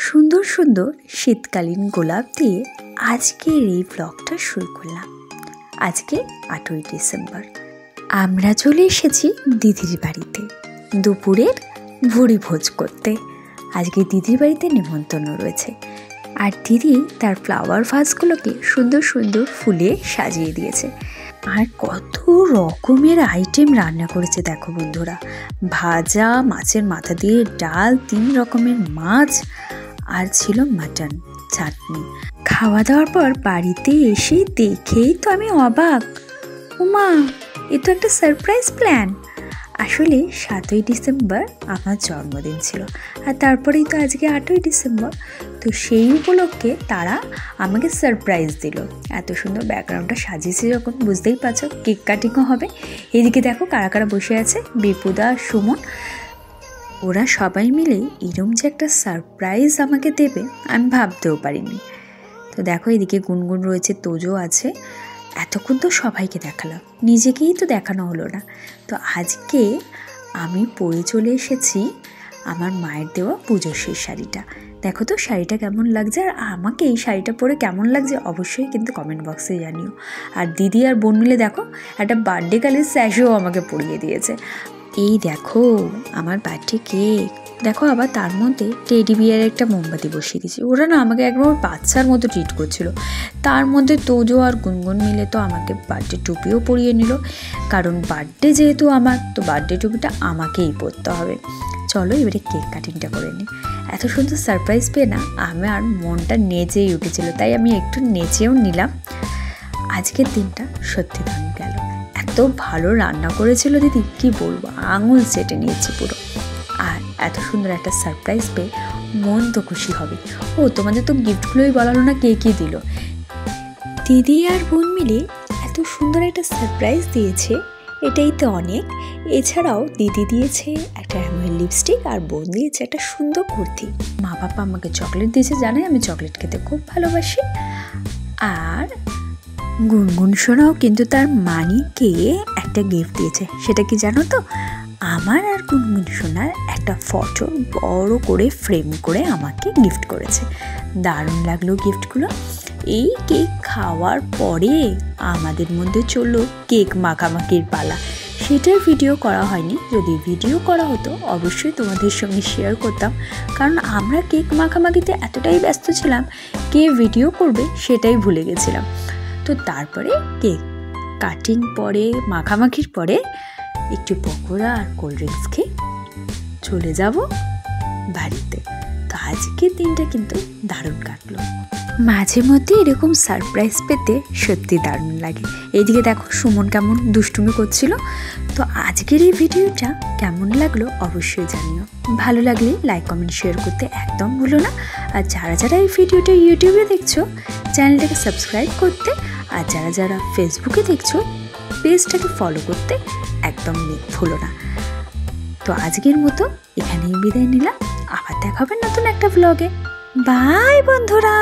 সুন্দর সুন্দর শীতকালীন গোলাপ দিয়ে আজকের এই ব্লগটা শুরু করলাম। আজকে 8ই ডিসেম্বর। আমরা চলে এসেছি দিদির বাড়িতে দুপুরের ভুড়ি ভোজ করতে। আজকে দিদির বাড়িতে নিমন্ত্রণ রয়েছে, আর দিদি তার ফ্লাওয়ার ভাসগুলোকে সুন্দর সুন্দর ফুলে সাজিয়ে দিয়েছে। আর কত রকমের আইটেম রান্না করেছে দেখো বন্ধুরা। ভাজা, মাছের মাথা দিয়ে ডাল, 3 রকমের মাছ, আর ছিল মাটন, চাটনি। খাওয়া দাওয়ার পর বাড়িতে এসে দেখেই তো আমি অবাক। ওমা, এ তো একটা সারপ্রাইজ প্ল্যান। আসলে 7ই ডিসেম্বর আমার জন্মদিন ছিল, আর তারপরেই তো আজকে 8ই ডিসেম্বর। তো সেই উপলক্ষে তারা আমাকে সারপ্রাইজ দিল। এত সুন্দর ব্যাকগ্রাউন্ডটা সাজিয়েছে যখন, বুঝতেই পারছো কেক কাটিংও হবে। এদিকে দেখো কারা কারা বসে আছে, বিপুদা, সুমন। ওরা সবাই মিলে এরম যে একটা সারপ্রাইজ আমাকে দেবে আমি ভাবতেও পারিনি। তো দেখো এদিকে গুনগুন রয়েছে, তোজো আছে। এতক্ষণ তো সবাইকে দেখালাম, নিজেকেই তো দেখানো হলো না। তো আজকে আমি পরে চলে এসেছি আমার মায়ের দেওয়া পুজোর সেই শাড়িটা। দেখো তো শাড়িটা কেমন লাগছে, আর আমাকে এই শাড়িটা পরে কেমন লাগছে অবশ্যই কিন্তু কমেন্ট বক্সে জানিও। আর দিদি আর বোন মিলে দেখো একটা বার্থডে কালের স্যাশও আমাকে পরিয়ে দিয়েছে। এই দেখো আমার বার্থডে কেক, দেখো আবার তার মধ্যে টেডি বিয়ারের একটা মোমবাতি বসিয়ে দিয়েছি। ওরা না আমাকে একদম বাচ্চার মতো ট্রিট করছিল। তার মধ্যে তোজো আর গুনগুন মিলে তো আমাকে বার্থডে টুপিও পরিয়ে নিল, কারণ বার্থডে যেহেতু আমার, তো বার্থডে টুপিটা আমাকেই পরতে হবে। চলো এবারে কেক কাটিংটা করে নিই। এত সুন্দর সারপ্রাইজ পেয়ে না আমার মনটা নেচেই উঠেছিল, তাই আমি একটু নেচেও নিলাম। আজকের দিনটা সত্যি দারুণ গেল। এত ভালো রান্না করেছিল দিদি, কি বলবো, আঙুল চেটে নিয়েছি পুরো। আর এত সুন্দর একটা সারপ্রাইজ পেয়ে মন তো খুশি হবে। ও তোমাদের তো গিফটগুলোই বলালো না কে কী দিল। দিদি আর বোন মিলে এত সুন্দর একটা সারপ্রাইজ দিয়েছে, এটাই তো অনেক। এছাড়াও দিদি দিয়েছে একটা হ্যামের লিপস্টিক, আর বোন দিয়েছে একটা সুন্দর কুর্তি। মা বাবা আমাকে চকলেট দিয়েছে, জানে আমি চকলেট খেতে খুব ভালোবাসি। আর গুনগুন সোনাও কিন্তু তার মানিকে একটা গিফট দিয়েছে। সেটা কি জানো তো, আমার আর গুনগুন সোনার একটা ফটো বড় করে ফ্রেম করে আমাকে গিফট করেছে। দারুণ লাগলো গিফটগুলো। এই কেক খাওয়ার পরে আমাদের মধ্যে চললো কেক মাখামাখির পালা। সেটার ভিডিও করা হয়নি, যদি ভিডিও করা হতো অবশ্যই তোমাদের সঙ্গে শেয়ার করতাম, কারণ আমরা কেক মাখামাখিতে এতটাই ব্যস্ত ছিলাম, কে ভিডিও করবে সেটাই ভুলে গেছিলাম। তো তারপরে কেক কাটিং পরে, মাখামাখির পরে একটু পকোড়া আর কোল্ড ড্রিঙ্কস খেয়ে চলে যাব বাড়িতে। তো আজকের দিনটা কিন্তু দারুণ কাটলো। মাঝে মধ্যে এরকম সারপ্রাইজ পেতে সত্যি দারুণ লাগে। এইদিকে দেখো সুমন কেমন দুষ্টুমি করছিল। তো আজকের এই ভিডিওটা কেমন লাগলো অবশ্যই জানিও। ভালো লাগলে লাইক, কমেন্ট, শেয়ার করতে একদম ভুলো না। আর যারা যারা এই ভিডিওটা ইউটিউবে দেখছো চ্যানেলটাকে সাবস্ক্রাইব করতে, আর যারা যারা ফেসবুকে দেখছো পেজটাকে ফলো করতে একদম ভুলো না। তো আজকের মতো এখানেই বিদায় নিলাম, আবার দেখা হবে নতুন একটা ব্লগে। বাই বন্ধুরা।